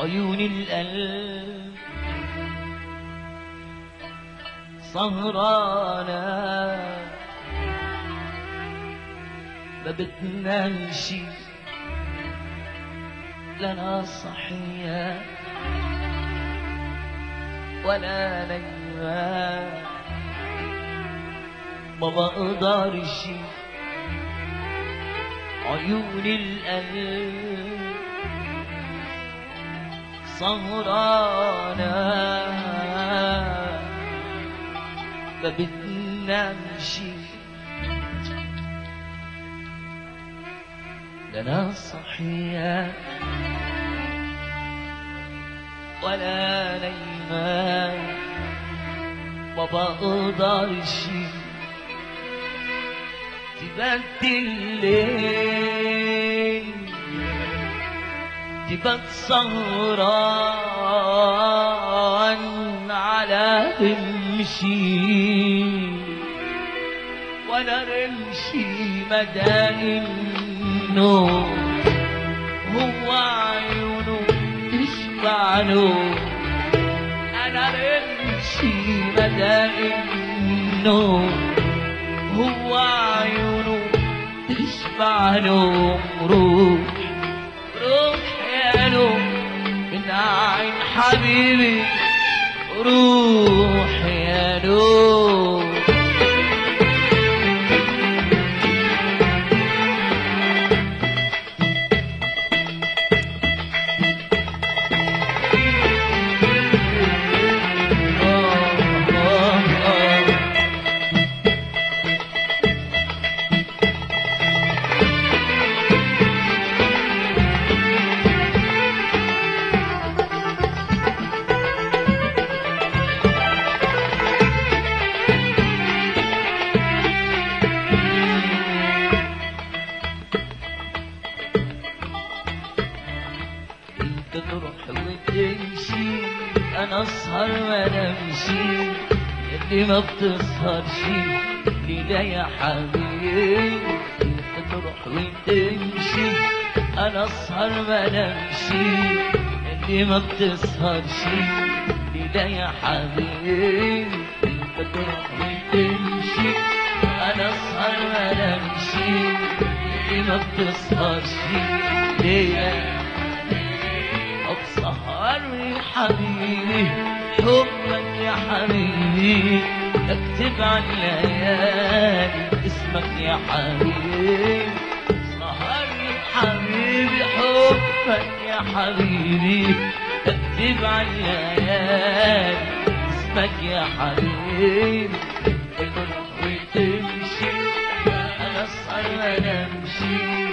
عيون القلب سهرانة ما بتنامش لا انا صحية ولا نايمة ما بقدرش عيون القلب سهرانة ما بتنامش لا انا صحية ولا نايمة ما بقدرش تبات الليل تبات سهران على رمشي وانا رمشي مدى النور هو عيونه تشبع نور انا رمشي مدى النور هو عيونه تشبع نور روح يا نور من عين حبيبي روح يا نور تروح وتمشي انا اسهر وانا امشي اللي ما بتسهرش ليلة يا حبيبي تروح وتمشي انا اسهر وانا امشي اللي ما بتسهرش ليلة يا حبيبي تروح وتمشي انا اسهر وانا امشي اللي ما بتسهرش ليلة سهر يا حبيبي حبك يا حبيبي اكتب عن الليالي اسمك يا حبيبي سهر يا حبيبي حبك يا حبيبي اكتب عن الليالي اسمك يا حبيبي تروح وتمشي انا اسهر وانا امشي